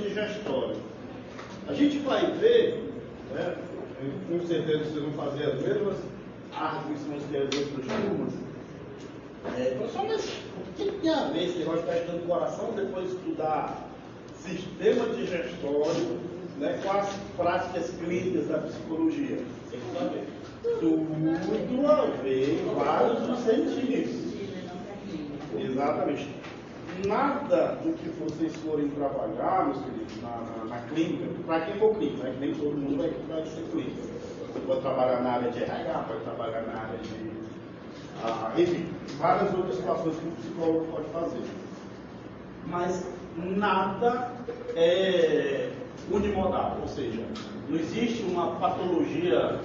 digestório. A gente vai ver, né, com certeza vocês vão fazer as mesmas arguições que as outras turmas. Professor, mas o que tem a ver esse negócio de estar estudando coração, depois estudar sistema digestório, né, com as práticas clínicas da psicologia? Tem tudo a ver. Tudo a ver, vários os sentidos. Exatamente. Nada do que vocês forem trabalhar, meus queridos, na clínica, para quem for clínico, né, que nem todo mundo vai ser clínico. Você pode trabalhar na área de RH, pode trabalhar na área de... enfim, várias outras situações que o psicólogo pode fazer. Mas nada é unimodal, ou seja, não existe uma patologia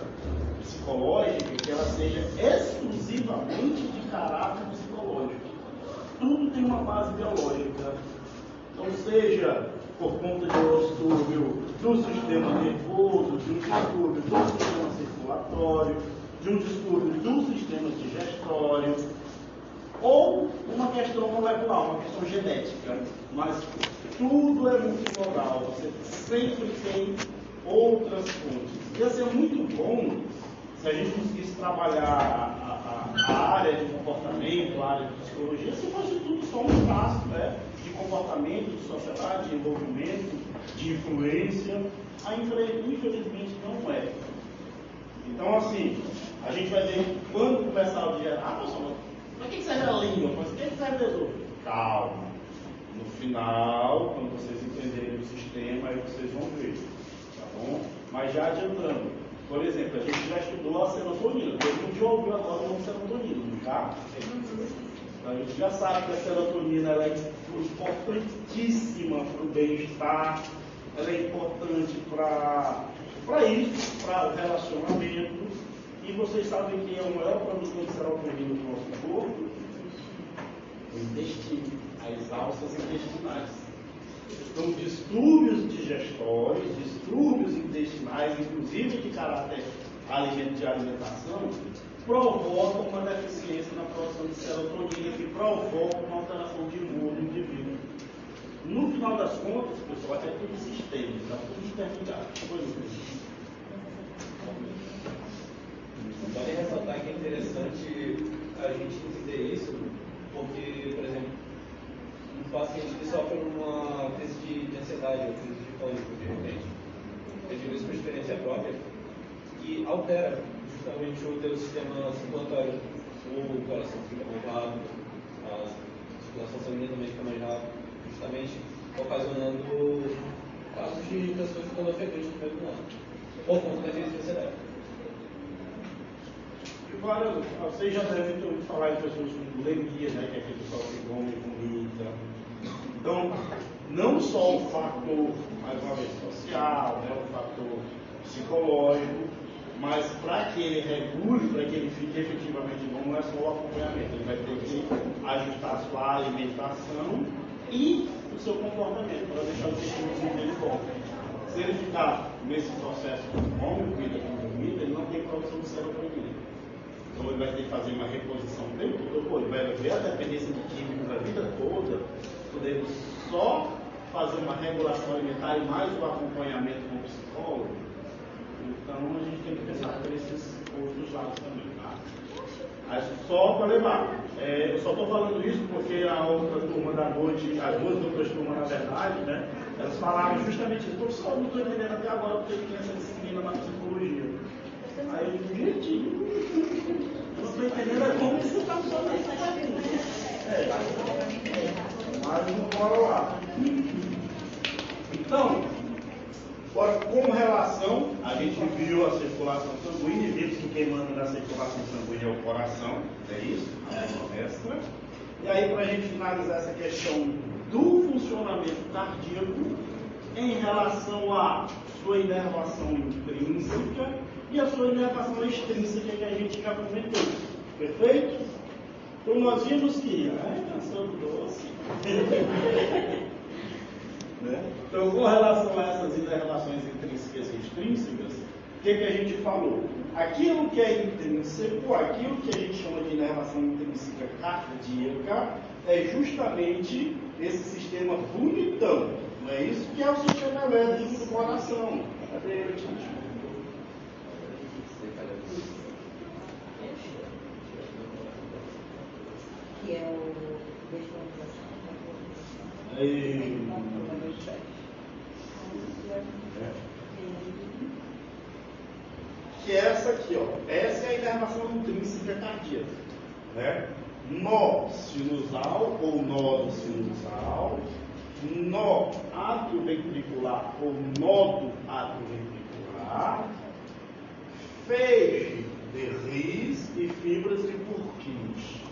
psicológica que ela seja exclusivamente de caráter psicológico. Tudo tem uma base biológica. Então, seja por conta de um distúrbio do sistema nervoso, de um distúrbio do sistema circulatório, de um distúrbio do sistema digestório, ou uma questão molecular, uma questão genética. Mas tudo é multimodal. Você sempre tem outras fontes. Ia ser muito bom se a gente conseguisse trabalhar a área de comportamento, a área de psicologia, se fosse tudo só um espaço, né, de comportamento, de sociedade, de envolvimento, de influência. Infelizmente não é. Então, assim, a gente vai ver quando começar o dia. Professor, para que serve a língua? Para que serve a tesoura? Calma. No final, quando vocês entenderem o sistema, aí vocês vão ver. Tá bom? Mas já adiantando. Por exemplo, a gente já estudou a serotonina. Todo mundo já ouviu agora o nome serotonina, não já? A gente já sabe que a serotonina ela é importantíssima para o bem-estar, ela é importante para isso, para o relacionamento. E vocês sabem quem é o maior produtor de serotonina do nosso corpo? O intestino, as alças intestinais. Então, distúrbios digestórios, distúrbios intestinais, inclusive de caráter de alimentação, provocam uma deficiência na produção de serotonina, que provoca uma alteração de humor do indivíduo. No final das contas, pessoal, é tudo sistema, está tudo interligado. Vale ressaltar que é interessante a gente entender isso, porque, por exemplo, um paciente que sofre uma crise de ansiedade ou crise de pânico, de repente, eu digo isso por experiência própria, que altera justamente o teu sistema circulatório, o coração fica mais rápido, a circulação sanguínea também fica mais rápido, justamente ocasionando casos de pessoas ficando ofegante no meio do ano, por conta da crise de ansiedade. Agora, vocês já devem ter ouvido falar de pessoas com bulimia, né, que é aquele pessoal que come e vomita. Então, não só o fator, mais uma vez, social, né, o fator psicológico, mas para que ele regule, para que ele fique efetivamente bom, não é só o acompanhamento. Ele vai ter que ajustar a sua alimentação e o seu comportamento, para deixar o intestino dele bom. Se ele ficar nesse processo de come, comida, ele não tem produção de serotonina. Então ele vai ter que fazer uma reposição o tempo todo, ele vai ver a dependência de químicos a vida toda, podendo só fazer uma regulação alimentar e mais o acompanhamento com o psicólogo. Então a gente tem que pensar por esses outros lados também, tá? Mas só para levar. Eu só estou falando isso porque a outra turma da noite, as duas outras turmas na verdade, né, elas falaram justamente isso. Professor, não estou entendendo até agora porque tem essa disciplina na psicologia. Aí eu digo, gente, não estou entendendo como você está falando isso. Mas não bora lá. Então, agora, com relação, a gente viu a circulação sanguínea, vimos que quem manda na circulação sanguínea é o coração, é isso? A extra. E aí, para a gente finalizar essa questão do funcionamento cardíaco, em relação à sua inervação intrínseca e a sua inervação extrínseca que a gente já comentou. Perfeito? Então nós vimos que... canção doce. Né? Então, com relação a essas inervações intrínsecas e extrínsecas, o que a gente falou? Aquilo que é intrínseco, aquilo que a gente chama de inervação intrínseca cardíaca, é justamente esse sistema bonitão. Não é isso que é o sistema elétrico do coração. Cadê ele, gente? Que é o que é essa aqui, ó. Essa é a inervação intrínseca cardíaca, né? Nó sinusal ou nódo sinusal, nó atrioventricular ou nódo atrioventricular, feixe de Reis e fibras de Purkinje,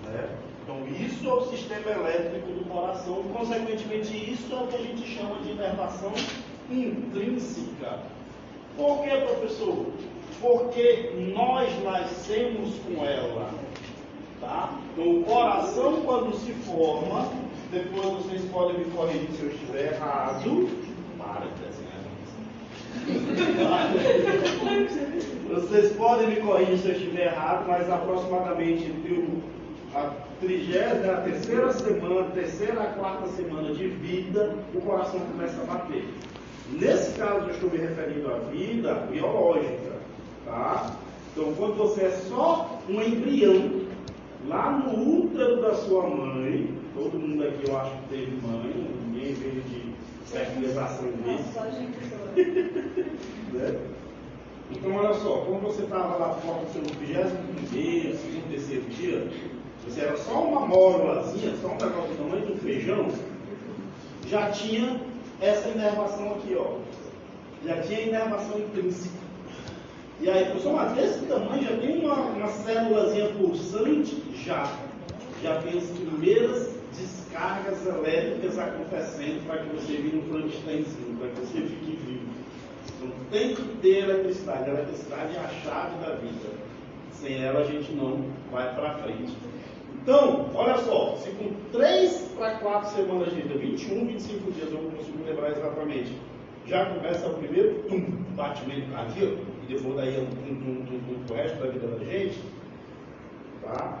né? Então isso é o sistema elétrico do coração, e consequentemente isso é o que a gente chama de inervação intrínseca. Por que, professor? Porque nós nascemos com ela, tá? Então o coração, quando se forma, depois vocês podem me corrigir se eu estiver errado. Para de desenhar. Vocês podem me corrigir se eu estiver errado, mas aproximadamente a 33ª semana, terceira a quarta semana de vida, o coração começa a bater. Nesse caso, eu estou me referindo à vida biológica, tá? Então, quando você é só um embrião, lá no útero da sua mãe, todo mundo aqui eu acho que teve mãe, ninguém veio de fertilização disso. Só a gente toda. Né? Então, olha só, quando você estava lá fora do seu 21º, 2º, 3º dia, você era só uma mórulazinha, só um negócio do tamanho de um feijão, já tinha essa inervação aqui, ó. Já tinha inervação intrínseca. E aí, professor, mas desse tamanho já tem uma célulazinha pulsante? Já tem as primeiras descargas elétricas acontecendo para que você vire um Frankensteinzinho, para que você fique vivo. Então tem que ter eletricidade. A eletricidade é a chave da vida. Sem ela a gente não vai para frente. Então, olha só, se com 3 para 4 semanas de vida, 21, 25 dias, eu não consigo lembrar exatamente, já começa o primeiro batimento cardíaco, e depois daí é o resto da vida da gente, tá?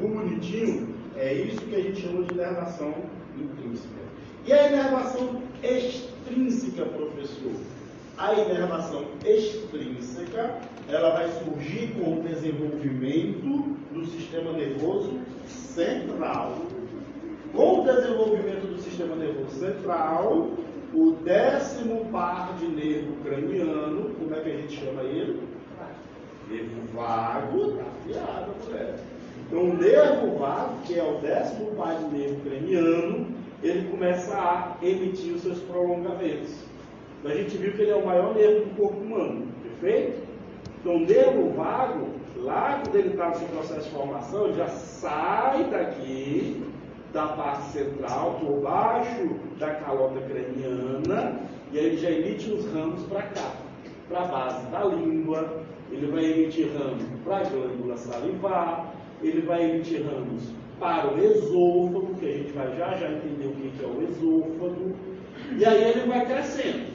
O bonitinho é isso que a gente chama de inervação intrínseca. E a inervação extrínseca, professor? A inervação extrínseca, ela vai surgir com o desenvolvimento do sistema nervoso central. Com o desenvolvimento do sistema nervoso central, o 10º par de nervo craniano, como é que a gente chama ele? Nervo vago, tá afiado, mulher. Então, o nervo vago, que é o 10º par de nervo craniano, ele começa a emitir os seus prolongamentos. Então, a gente viu que ele é o maior nervo do corpo humano, perfeito? Então, o nervo vago, lá quando ele está no seu processo de formação, ele já sai daqui, da parte central, por baixo da calota craniana, e aí ele já emite os ramos para cá, para a base da língua, ele vai emitir ramos para a glândula salivar, ele vai emitir ramos para o esôfago, que a gente vai já entender o que é o esôfago, e aí ele vai crescendo.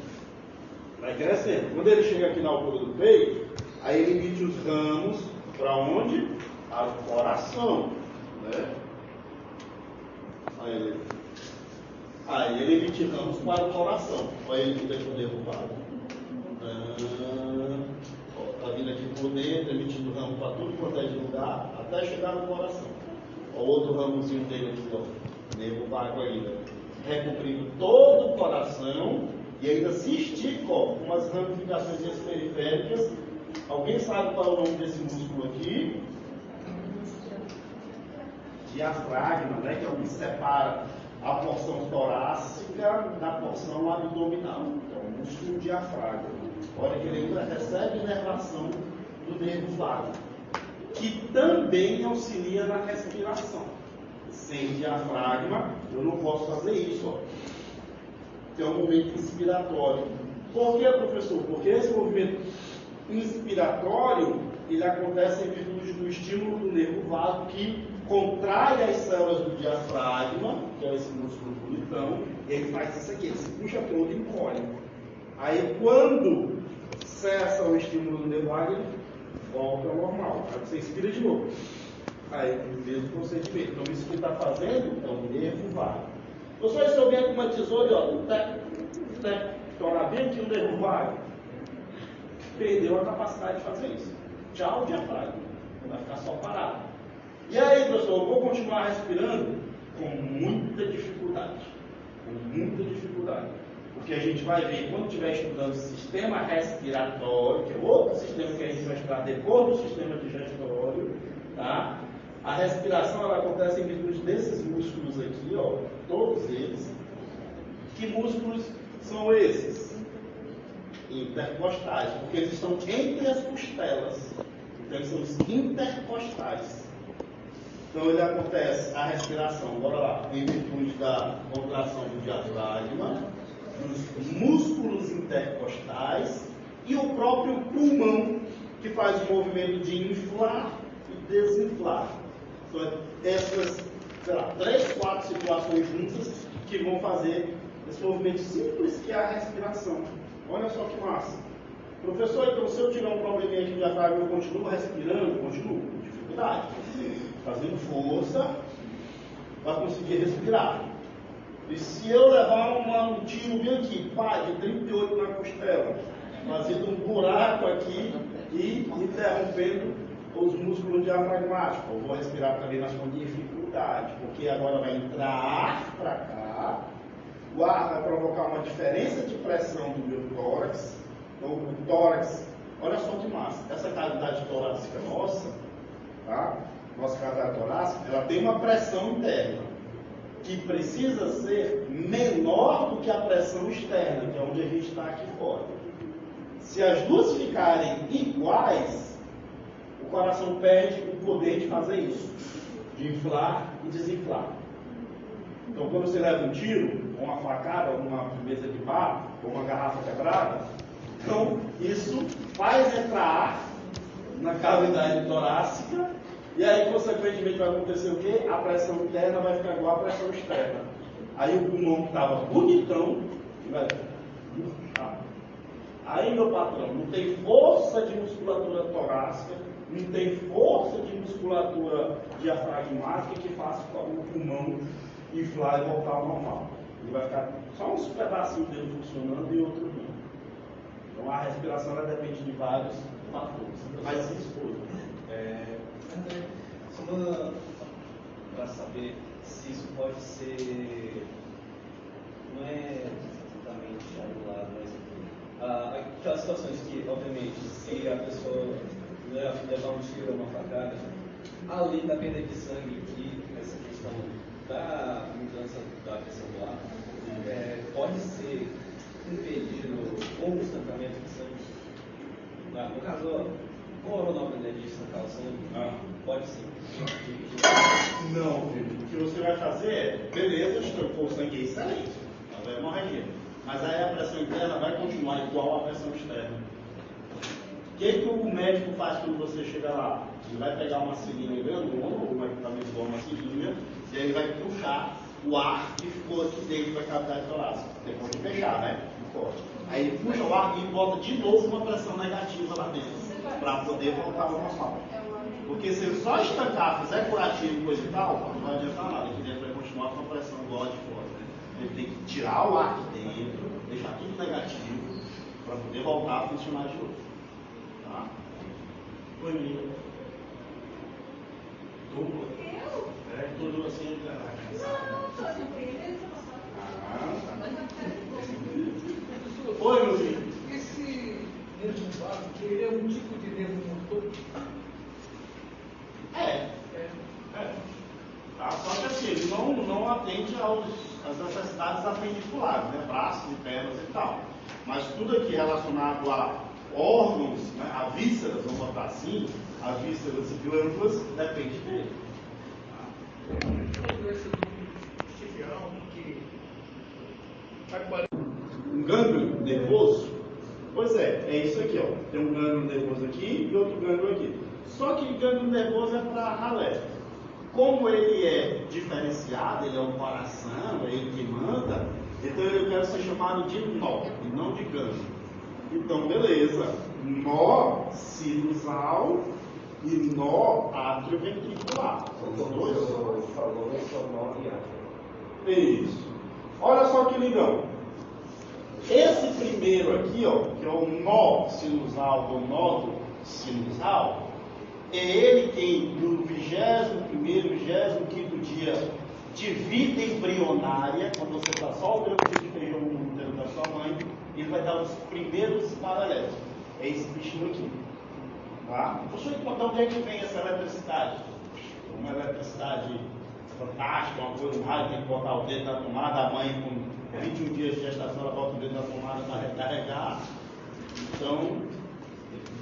Vai crescendo. Quando ele chega aqui na altura do peito, aí ele emite os ramos para onde? Para o coração, né? Aí ele emite ramos para o coração. Olha ele aqui o nervo vago. Está vindo aqui por dentro, emitindo ramo para tudo quanto é de lugar, até chegar no coração. O outro ramozinho dele aqui, ó, nervo vago ainda, recobrindo todo o coração. E ainda se estica, ó, umas ramificações periféricas. Alguém sabe qual é o nome desse músculo aqui? Diafragma, né? Que é o que separa a porção torácica da porção abdominal. Então, o músculo diafragma. Olha que ele ainda recebe inervação do nervo vago, que também auxilia na respiração. Sem diafragma, eu não posso fazer isso, ó. É um movimento inspiratório. Por que, professor? Porque esse movimento inspiratório, ele acontece em virtude do estímulo do nervo vago, que contrai as células do diafragma, que é esse músculo bonitão, e ele faz isso aqui, ele se puxa todo e encolhe. Aí, quando cessa o estímulo do nervo vago, ele volta ao normal. Aí você inspira de novo. Aí, o mesmo procedimento. Então, isso que ele está fazendo é o nervo vago. Professor, se eu vier com uma tesoura, ó, estourar bem aqui o nervo vago, perdeu a capacidade de fazer isso. Tchau, diafragma. Vai ficar só parado. E aí, professor, eu vou continuar respirando com muita dificuldade. Com muita dificuldade. Porque a gente vai ver, quando estiver estudando o sistema respiratório, que é outro sistema que a gente vai estudar depois do sistema digestório, tá? A respiração ela acontece em virtude desses músculos aqui, ó, todos eles. Que músculos são esses? Intercostais, porque eles estão entre as costelas. Então eles são os intercostais. Então ele acontece a respiração, bora lá, em virtude da contração do diafragma, dos músculos intercostais e o próprio pulmão, que faz o movimento de inflar e desinflar. São essas, sei lá, 3, 4 situações juntas que vão fazer esse movimento simples que é a respiração. Olha só que massa. Professor, então se eu tiver um probleminha aqui no diafragma, eu continuo respirando? Continuo, com dificuldade. Fazendo força para conseguir respirar. E se eu levar um tiro bem aqui, pá, de 38 na costela, fazendo um buraco aqui e interrompendo os músculos diafragmáticos, eu vou respirar também mas com dificuldade, porque agora vai entrar ar para cá, o ar vai provocar uma diferença de pressão do meu tórax. Então, o tórax, olha só que massa, essa cavidade torácica nossa, tá? Nossa cavidade torácica, ela tem uma pressão interna que precisa ser menor do que a pressão externa, que é onde a gente está aqui fora. Se as duas ficarem iguais, o coração perde o poder de fazer isso, de inflar e desinflar. Então, quando você leva um tiro, ou uma facada, ou uma mesa de bar, ou uma garrafa quebrada, então isso faz entrar ar na cavidade torácica. E aí, consequentemente, vai acontecer o quê? A pressão interna vai ficar igual à pressão externa. Aí o pulmão que estava bonitão, vai murchar. Aí, meu patrão, não tem força de musculatura torácica, não tem força de musculatura diafragmática que faça o pulmão inflar e voltar ao normal. Ele vai ficar só uns pedacinhos dele funcionando e outro não. Então, a respiração ela depende de vários fatores. Mas se expor. Só para saber se isso pode ser, não é exatamente anulado, mas aquelas situações que, obviamente, se a pessoa levar um tiro ou uma facada, além da perda de sangue e essa questão da mudança da pressão do ar, pode ser impedido com o estancamento de sangue. No caso, qual é o nome de estancar o sangue? Pode ser. Não, filho. O que você vai fazer é, beleza, estancou o sangue, é excelente, ela vai hemorragia. Mas aí a pressão interna vai continuar igual à pressão externa. O que o médico faz quando você chega lá? Ele vai pegar uma seringa grandona, ou um equipamento igual uma seringa, e aí ele vai puxar o ar que ficou aqui dentro da cavidade torácica. Depois de fechar, né? Aí ele puxa o ar e bota de novo uma pressão negativa lá dentro, para poder voltar ao normal. Porque se ele só estancar, fizer curativo e coisa e tal, não vai adiantar nada. Aqui dentro vai continuar com a pressão igual a de fora. Né? Ele tem que tirar o ar de dentro, deixar tudo negativo, para poder voltar a funcionar de novo. Tá? Oi, menino. Tudo? Tudo assim, Não, tô de beleza. Oi, meu filho. Esse nervo vago, ele é um tipo de nervo motor? Tá? Só que assim, ele não atende às necessidades apendiculares, né? Braços e pernas e tal. Mas tudo aqui relacionado a órgãos, né? A vísceras, vamos botar assim, a vísceras e glândulas, depende dele. Um gânglio nervoso? Pois é isso aqui, ó. Tem um gânglio nervoso aqui e outro gânglio aqui. Só que o gânglio nervoso é para ralé. Como ele é diferenciado, ele é um coração, é ele que manda, então eu quero ser chamado de nó, e não de gânglio. Então, beleza. Nó sinusal e nó atrioventricular. São os dois? Falou só nó e átrio. Isso. Olha só que lindão. primeiro aqui, ó, que é o nó sinusal do nódulo sinusal, é ele quem, no 21º, 25º dia de vida embrionária, quando você está só o grãozinho de feijão no útero da sua mãe, ele vai dar os primeiros paralelos. É esse bichinho aqui. Tá? Deixa eu te contar onde é que vem essa eletricidade. Uma eletricidade fantástica, uma coisa, um raio, tem que botar o dedo na tomada, a mãe com 21 dias de gestação, ela bota o dedo na tomada para recarregar. Então,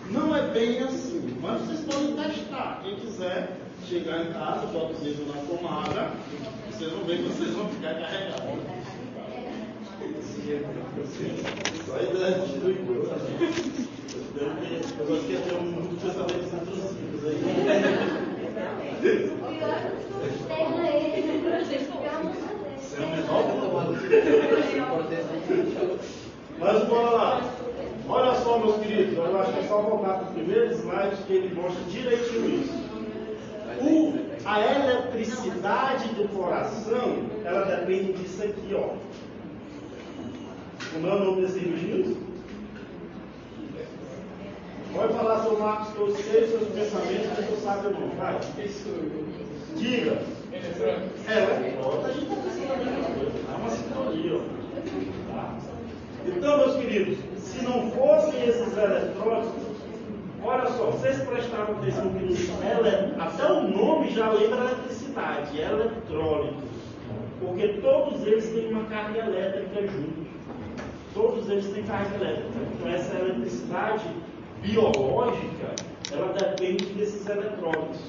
não é bem assim, mas vocês podem testar. Quem quiser chegar em casa, bota o dedo na tomada, vocês vão ver que vocês vão ficar carregados. Só ideia de distribuir. Eu gosto de ter um mundo de pensamentos intrusivos aí. Mas bora lá. Olha só, meus queridos, eu acho que é só voltar para o primeiro slide que ele mostra direitinho isso. A eletricidade do coração, ela depende disso aqui, ó. Como é o nome desses bichinhos? Pode falar, seu Marcos, que eu sei os seus pensamentos, mas eu sabe ou não. Vai. Diga. A gente está pensando a mesma coisa. É uma sintonia, ó. Tá? Então, meus queridos, se não fossem esses eletrólitos, olha só, vocês prestaram atenção que até o nome já lembra eletricidade, eletrólitos. Porque todos eles têm uma carga elétrica juntos. Todos eles têm carga elétrica. Então, essa eletricidade biológica, ela depende desses eletrólitos.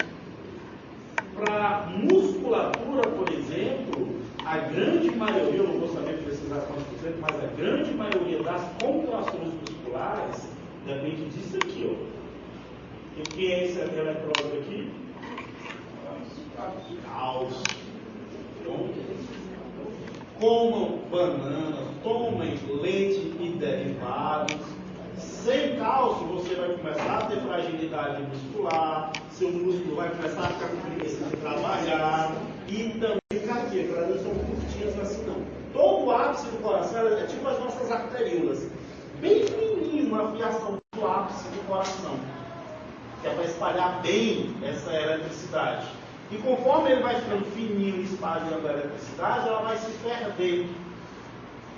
Para musculatura, por exemplo, a grande maioria, eu não vou saber precisar quantos por cento, mas a grande maioria das contrações musculares depende disso aqui, ó. E o que é esse eletrólito aqui? Cálcio. Comam bananas, tomem leite e derivados. Sem cálcio, você vai começar a ter fragilidade muscular, seu músculo vai começar a ficar com preguiça de trabalhar, e também cardíaco, elas não são curtinhas assim não. Todo o ápice do coração é tipo as nossas arteríolas, bem fininho, uma fiação do ápice do coração, que é para espalhar bem essa eletricidade. E conforme ele vai ficando fininho e espalhando a eletricidade, ela vai se perdendo.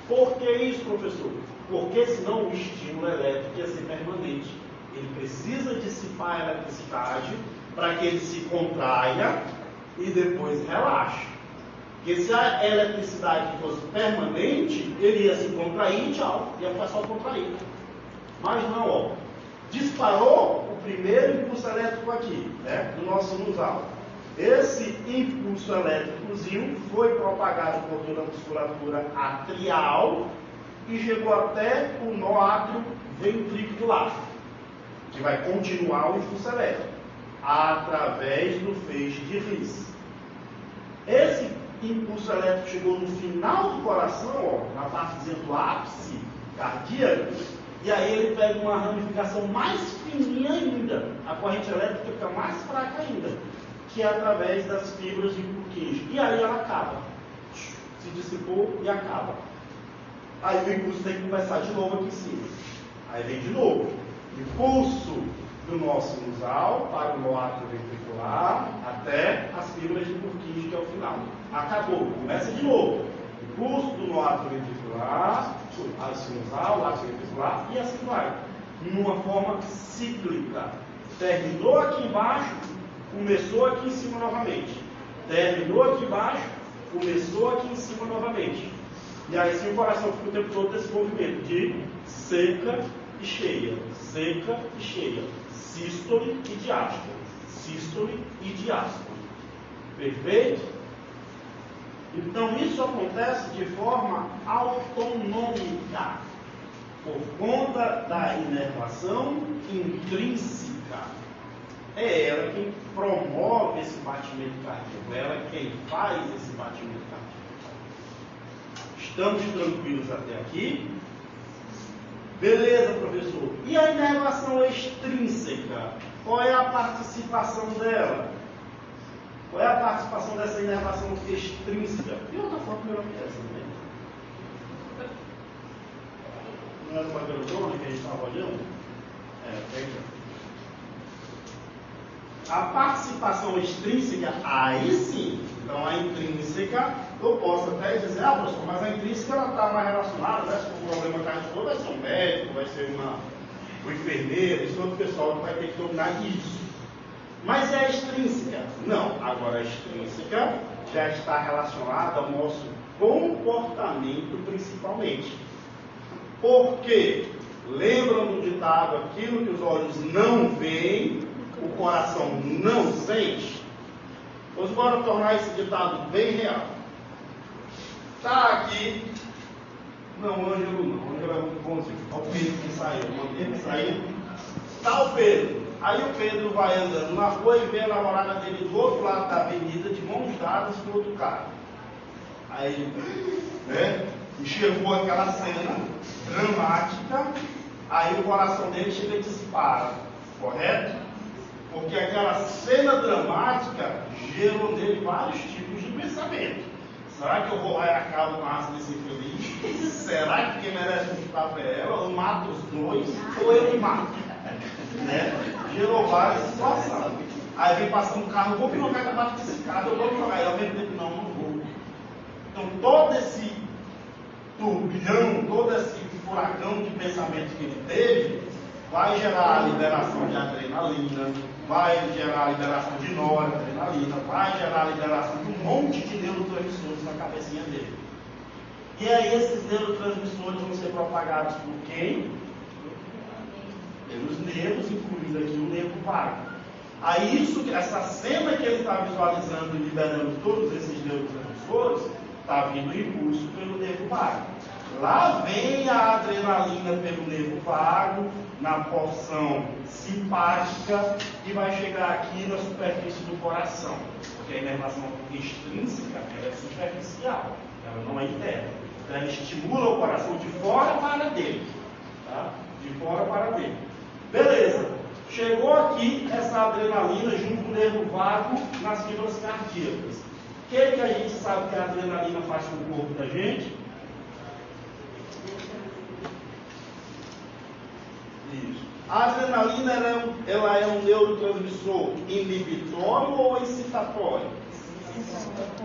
Por que isso, professor? Porque senão o estímulo elétrico ia ser permanente. Ele precisa dissipar a eletricidade para que ele se contraia e depois relaxe. Porque se a eletricidade fosse permanente, ele ia se contrair e tchau, ia ficar só contraído. Mas não, ó. Disparou o primeiro impulso elétrico aqui, né, do nosso sinusal. Esse impulso elétricozinho foi propagado por toda a musculatura atrial e chegou até o nó átrio ventricular, que vai continuar o impulso elétrico através do feixe de His. Esse impulso elétrico chegou no final do coração, ó, na partezinha do ápice cardíaco, e aí ele pega uma ramificação mais fininha ainda, a corrente elétrica fica mais fraca ainda, que é através das fibras de Purkinje. E aí ela acaba. Se dissipou e acaba. Aí o impulso tem que começar de novo aqui em cima. Aí vem de novo. Impulso do nosso sinusal para o nó átrio ventricular até as fibras de Purkinje, que é o final. Acabou. Começa de novo. Impulso do nó átrio ventricular, a sinusal, átrio ventricular, e assim vai. Numa forma cíclica. Terminou aqui embaixo, começou aqui em cima novamente. Terminou aqui embaixo, começou aqui em cima novamente. E aí sim o coração fica o tempo todo nesse movimento de seca e cheia, seca e cheia, sístole e diástole, sístole e diástole. Perfeito? Então isso acontece de forma autonômica, por conta da inervação intrínseca. É ela quem promove esse batimento cardíaco, é ela quem faz esse batimento cardíaco. Estamos tranquilos até aqui? Beleza, professor. E a inervação extrínseca? Qual é a participação dela? Qual é a participação dessa inervação extrínseca? E outra foto melhor que essa, né? Não era uma grandona que a gente estava olhando? A participação extrínseca, aí sim. Então a intrínseca, eu posso até dizer, professor, mas a intrínseca ela está mais relacionada, né? Se for um problema cardiovascular, vai ser um médico, vai ser um enfermeiro, esse outro pessoal que vai ter que dominar isso. Mas é a extrínseca? Não. Agora a extrínseca já está relacionada ao nosso comportamento principalmente. Por quê? Lembram do ditado, aquilo que os olhos não veem, o coração não sente? Vamos embora tornar esse ditado bem real. Está aqui. Não, o Ângelo não. O Ângelo é muito bonzinho. Olha o Pedro que saiu. Ele saiu. Está o Pedro. Aí o Pedro vai andando na rua e vê a namorada dele do outro lado da avenida, de mãos dadas com outro carro. Aí, enxergou aquela cena dramática. Aí o coração dele chega e dispara. Correto? Porque aquela cena dramática gerou nele vários tipos de pensamento. Será que eu vou lá e acabo com a raça desse infeliz? Será que quem merece um estado é ela? Eu mato os dois ou eu me mato? Gerou várias situações. Aí vem passando um carro, eu vou pilotar abaixo desse carro, eu vou jogar. E ao mesmo tempo, não vou. Então todo esse turbilhão, todo esse furacão de pensamento que ele teve, vai gerar a liberação de adrenalina, vai gerar a liberação de noradrenalina, vai gerar a liberação de um monte de neurotransmissores na cabecinha dele. E aí esses neurotransmissores vão ser propagados por quem? Pelos nervos, incluindo aqui o nervo vago. Aí essa cena que ele está visualizando e liberando todos esses neurotransmissores, está vindo impulso pelo nervo vago. Lá vem a adrenalina pelo nervo vago, na porção simpática, e vai chegar aqui na superfície do coração. Porque a inervação extrínseca é superficial, ela não é interna. Então ela estimula o coração de fora para dentro. Tá? De fora para dentro. Beleza. Chegou aqui essa adrenalina junto com o nervo vago nas fibras cardíacas. O que a gente sabe que a adrenalina faz com o corpo da gente? Isso. A adrenalina ela é um neurotransmissor inibitório ou excitatório?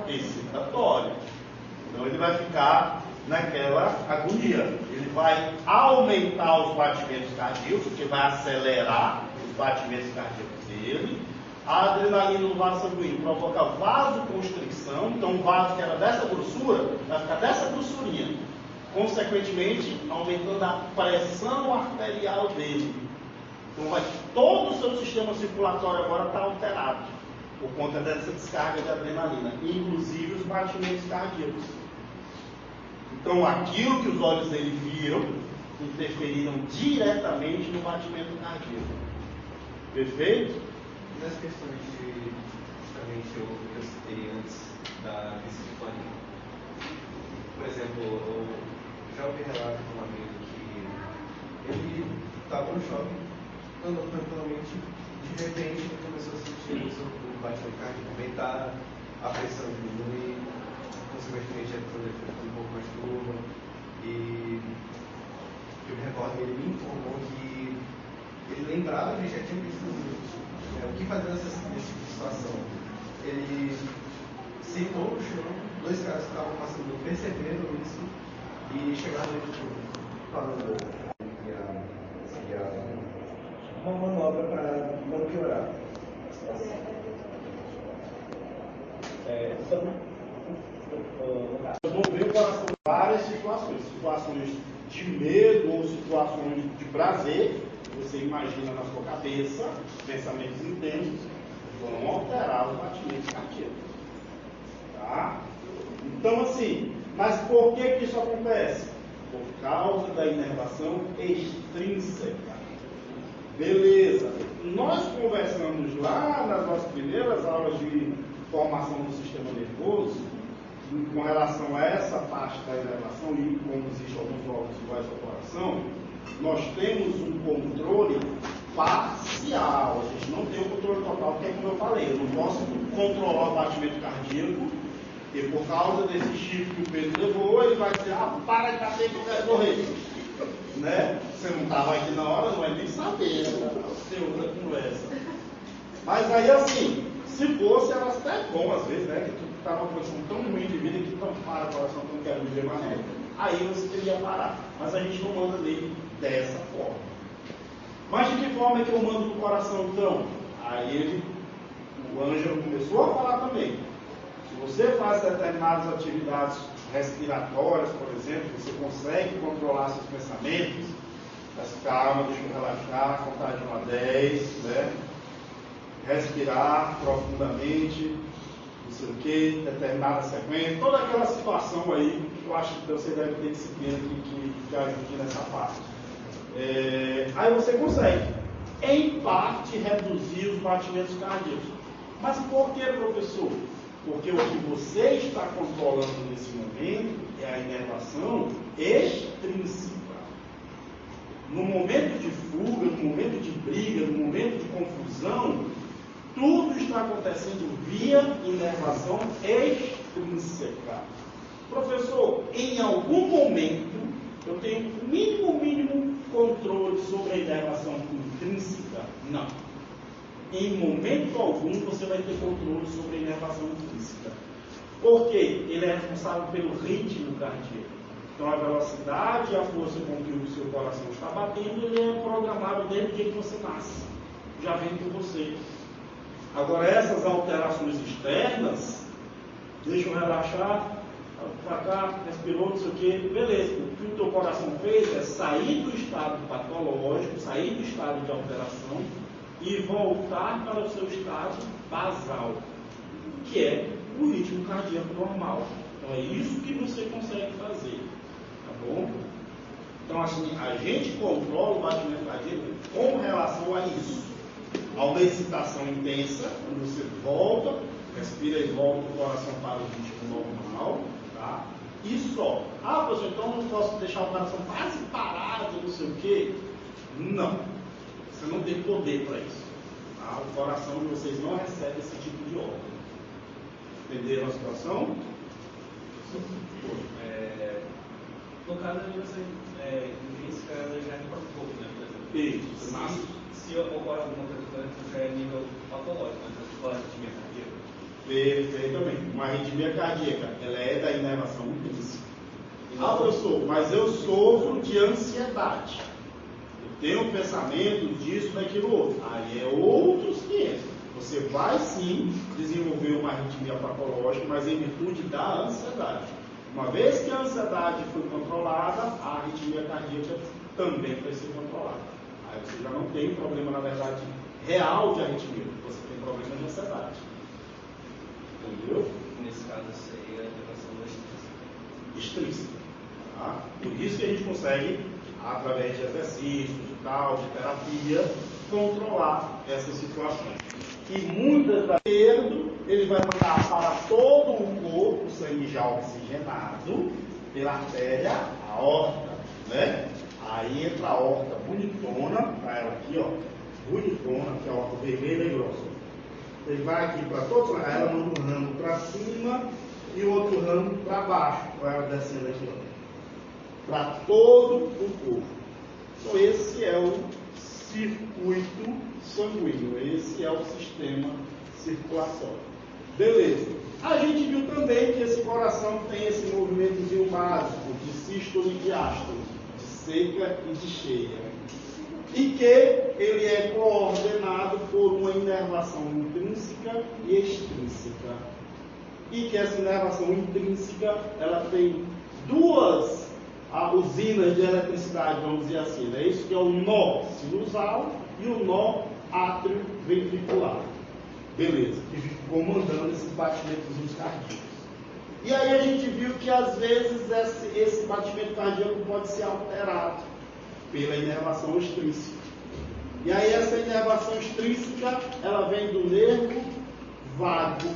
Excitatório. Então ele vai ficar naquela agonia. Ele vai aumentar os batimentos cardíacos, porque vai acelerar os batimentos cardíacos dele. A adrenalina no vaso sanguíneo provoca vasoconstricção. Então o vaso que era dessa grossura vai ficar dessa grossurinha. Consequentemente, aumentando a pressão arterial dele. Então, todo o seu sistema circulatório agora está alterado por conta dessa descarga de adrenalina, inclusive os batimentos cardíacos. Então, aquilo que os olhos dele viram interferiram diretamente no batimento cardíaco. Perfeito? Nas questões de, justamente, eu citei antes da crise de pânico. Por exemplo, eu já ouvi relato de um amigo que ele estava no shopping, andando tranquilamente, de repente ele começou a sentir o batimento cardíaco aumentar, a pressão diminuir, consequentemente a pressão dele foi um pouco mais turva, e eu me recordo que ele me informou que ele lembrava que já tinha visto o que fazer nesse tipo de situação. Ele sentou no chão, dois caras que estavam passando perceberam isso e chegaram falando uma manobra para não piorar. Nós vamos ver o coração em várias situações de medo ou situações de prazer. Você imagina na sua cabeça, pensamentos intensos vão alterar os batimentos cardíacos. Tá? Então, assim, mas por que isso acontece? Por causa da inervação extrínseca. Beleza. Nós conversamos lá nas nossas primeiras aulas de formação do sistema nervoso, com relação a essa parte da inervação e como existem alguns órgãos iguais ao coração, nós temos um controle parcial, a gente não tem o controle total, porque é como eu falei, eu não posso controlar o batimento cardíaco, e por causa desse chifre que o Pedro levou, ele vai dizer, para de bater que eu quero correr. estava aqui na hora, não vai nem saber, né? Ter outra conversa. Mas aí assim, se fosse, era até bom às vezes, né? Que tu estava numa posição tão ruim de vida que tu para o coração, tu não quer viver mais nada. Aí você teria parar. Mas a gente não manda nele dessa forma. Mas de que forma é que eu mando no coração então? Aí o Ângelo começou a falar também. Se você faz determinadas atividades respiratórias, por exemplo, você consegue controlar seus pensamentos, mas calma, deixa eu relaxar, contar de 1 a 10, né? Respirar profundamente, não sei o que, determinada sequência, toda aquela situação aí, eu acho que você deve ter disciplina que ajude nessa parte. Aí você consegue, em parte, reduzir os batimentos cardíacos. Mas por que, professor? Porque o que você está controlando nesse momento é a inervação extrínseca. No momento de fuga, no momento de briga, no momento de confusão, tudo está acontecendo via inervação extrínseca. Professor, em algum momento eu tenho o mínimo controle sobre a inervação intrínseca? Não. Em momento algum você vai ter controle sobre a inervação intrínseca. Por quê? Ele é responsável pelo ritmo cardíaco. Então a velocidade e a força com que o seu coração está batendo, ele é programado desde o dia que você nasce. Já vem com você. Agora essas alterações externas, deixa eu relaxar, para cá, respirou, não sei o que, beleza. O que o teu coração fez é sair do estado patológico, sair do estado de alteração e voltar para o seu estado basal, que é o ritmo cardíaco normal. Então é isso que você consegue fazer, tá bom? Então assim, a gente controla o batimento cardíaco com relação a isso. A uma excitação intensa, quando você volta, respira e volta o coração para o ritmo normal, tá? E só. Ah, professor, então eu não posso deixar o coração quase parado, não sei o quê? Não. Você não tem poder para isso. Tá? O coração de vocês não recebe esse tipo de ordem. Entenderam a situação? No caso, a inervação intrínseca ela já é um pouco, né? Por exemplo, Isso. Se ocorre alguma coisa que já é nível patológico, né? Se for arritmia cardíaca. Perfeitamente. Uma arritmia cardíaca, ela é da inervação intrínseca. Ah, professor, mas eu sofro de ansiedade. Eu tenho pensamento disso, daquilo outro. Aí é outros 500. Você vai sim desenvolver uma arritmia patológica, mas em virtude da ansiedade. Uma vez que a ansiedade foi controlada, a arritmia cardíaca também vai ser controlada. Aí você já não tem problema, na verdade, real de arritmia. Você tem problema de ansiedade. Entendeu? Nesse caso, seria a inervação extrínseca. Tá? Por isso que a gente consegue, através de exercícios e tal, de terapia, controlar essas situações. E muitas das vezes ele vai mandar para todo o corpo o sangue já oxigenado pela artéria aorta, né? Aí entra a aorta bonitona, tá ela aqui, ó, bonitona, que é a aorta vermelha e grossa. Ele vai aqui para todos, ela manda um ramo para cima e o outro ramo para baixo, vai ela descendo aqui, ó, para todo o corpo. Então esse é o circuito sanguíneo, esse é o sistema circulatório. Beleza. A gente viu também que esse coração tem esse movimentozinho básico de sístole e diástole, de seca e de cheia. E que ele é coordenado por uma inervação intrínseca e extrínseca. E que essa inervação intrínseca, ela tem duas usinas de eletricidade, vamos dizer assim, né? Isso que é o nó sinusal e o nó átrio-ventricular. Beleza, que fica comandando esses batimentos cardíacos. E aí a gente viu que às vezes esse batimento cardíaco pode ser alterado pela inervação extrínseca. E aí essa inervação extrínseca, ela vem do nervo vago.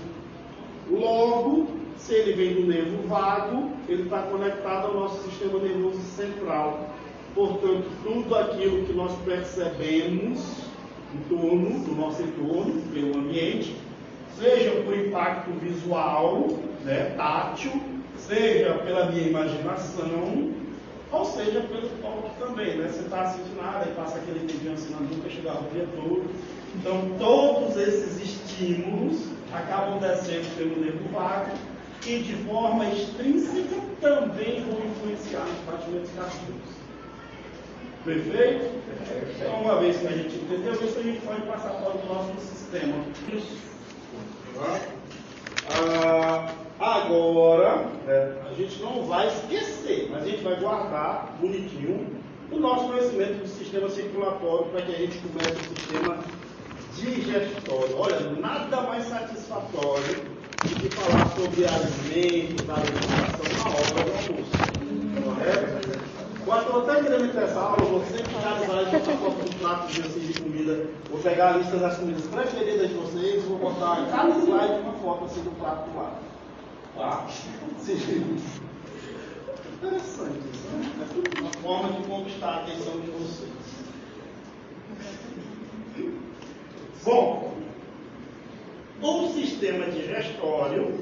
Logo, se ele vem do nervo vago, ele está conectado ao nosso sistema nervoso central. Portanto, tudo aquilo que nós percebemos em torno do nosso entorno, pelo ambiente, seja por impacto visual, né, tátil, seja pela minha imaginação, ou seja, pelo toque também, né? Você está sentindo nada, aí passa aquele dedinho assim na nuca, chega o dia todo. Então, todos esses estímulos acabam descendo pelo nervo vago e de forma extrínseca também vão influenciar nos batimentos cardíacos. Perfeito? Então, uma vez que a gente entendeu isso, a gente pode passar para o próximo sistema. Agora, a gente não vai esquecer, mas a gente vai guardar bonitinho o nosso conhecimento do sistema circulatório para que a gente comece o sistema digestório. Olha, nada mais satisfatório do que falar sobre alimentos, da alimentação na hora do almoço. Correto? Eu estou até querendo ir para essa aula, eu vou sempre finalizar e botar foto do prato assim, de comida. Vou pegar a lista das comidas preferidas de vocês, vou botar em cada slide uma foto assim do prato do lado. Tá? Sim. Interessante isso, né? É tudo uma forma de conquistar a atenção de vocês. Bom, o sistema digestório,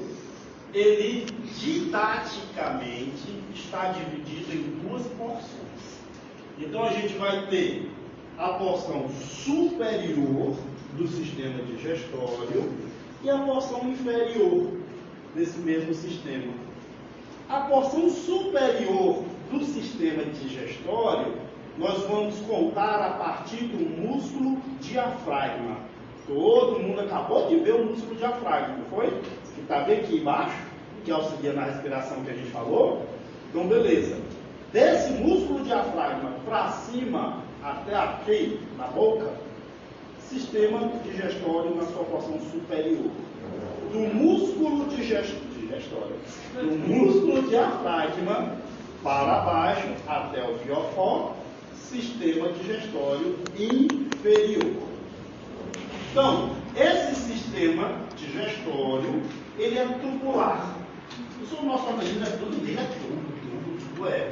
ele didaticamente está dividido em duas porções. Então a gente vai ter a porção superior do sistema digestório e a porção inferior desse mesmo sistema. A porção superior do sistema digestório nós vamos contar a partir do músculo diafragma. Todo mundo acabou de ver o músculo diafragma, não foi? Que está bem aqui embaixo, que auxilia na respiração que a gente falou. Então, beleza. Desse músculo diafragma para cima, até aqui, na boca, sistema digestório na sua porção superior. Do músculo digestório, do músculo diafragma para baixo, até o fiofó, sistema digestório inferior. Então, esse sistema digestório, ele é tubular. O nosso organismo é tudo dele, tudo é.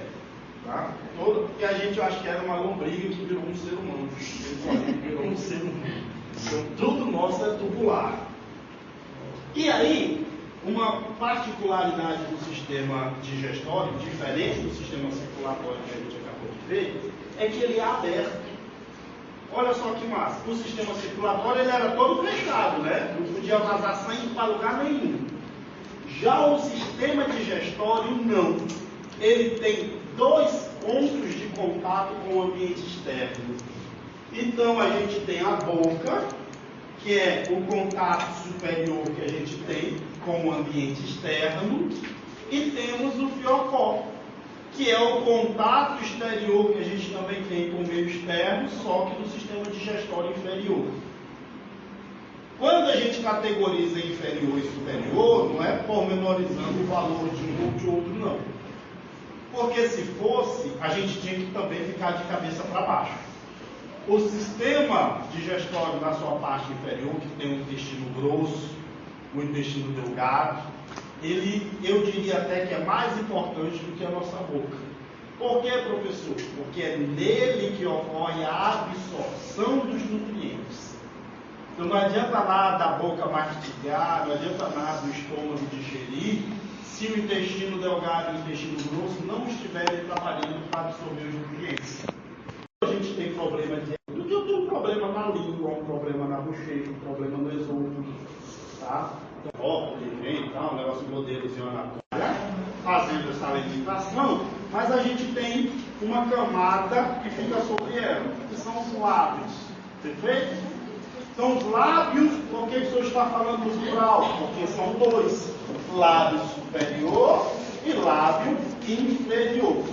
Tá? Porque a gente acha que era uma lombriga que virou um ser humano. Virou um ser humano. Então, tudo nosso é tubular. E aí, uma particularidade do sistema digestório, diferente do sistema circulatório que a gente acabou de ver, é que ele é aberto. Olha só que massa. O sistema circulatório ele era todo fechado, né? Não podia vazar sangue para lugar nenhum. Já o sistema digestório não. Ele tem dois pontos de contato com o ambiente externo. Então a gente tem a boca, que é o contato superior que a gente tem com o ambiente externo, e temos o fiofó, que é o contato exterior que a gente também tem com o meio externo, só que do sistema digestório inferior. Quando a gente categoriza inferior e superior, não é pormenorizando o valor de um ou de outro, não. Porque se fosse, a gente tinha que também ficar de cabeça para baixo. O sistema digestório na sua parte inferior, que tem o intestino grosso, o intestino delgado, ele, eu diria até que é mais importante do que a nossa boca. Por que, professor? Porque é nele que ocorre a absorção dos nutrientes. Então não adianta nada a boca mastigar, não adianta nada o estômago digerir, se o intestino delgado e o intestino grosso não estiverem trabalhando para absorver os nutrientes. A gente tem problema de... Eu tenho um problema na língua, um problema na bochecha, um problema no esôfago, tá? Então, de tal, um negócio de modelozinho anatómico, fazendo essa alimentação, mas a gente tem uma camada que fica sobre ela, que são os lábios, perfeito? Então, os lábios, por que o senhor está falando no plural? Porque são dois, lábio superior e lábio inferior,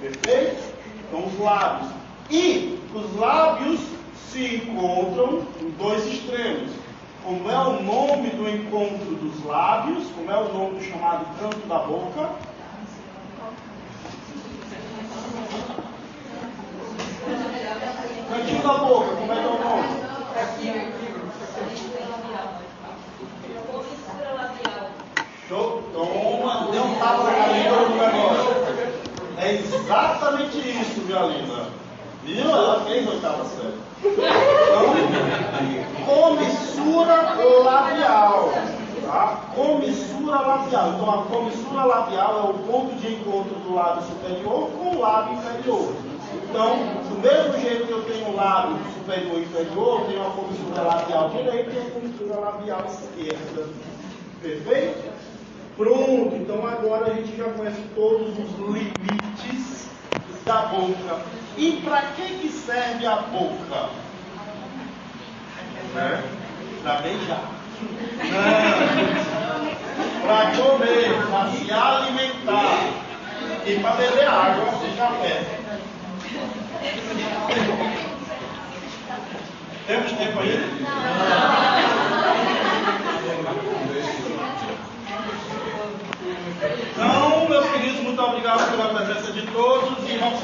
perfeito? Então, os lábios. E os lábios se encontram em dois extremos. Como é o nome do encontro dos lábios? Como é o nome do chamado canto da boca? Cantinho da boca, como é que é o nome? Show, toma, deu um tapa na língua do negócio. É exatamente isso, minha linda. Viu? Ela fez a oitava série. Então, comissura labial. A comissura labial. Então, a comissura labial é o ponto de encontro do lábio superior com o lábio inferior. Então, do mesmo jeito que eu tenho o lábio superior e inferior, eu tenho a comissura labial direita e a comissura labial esquerda. Perfeito? Pronto. Então, agora a gente já conhece todos os limites da boca. E para que serve a boca? Para beijar. Para comer, para se alimentar e para beber água e café. Temos tempo aí? Então, meus queridos, muito obrigado pela presença de todos e vamos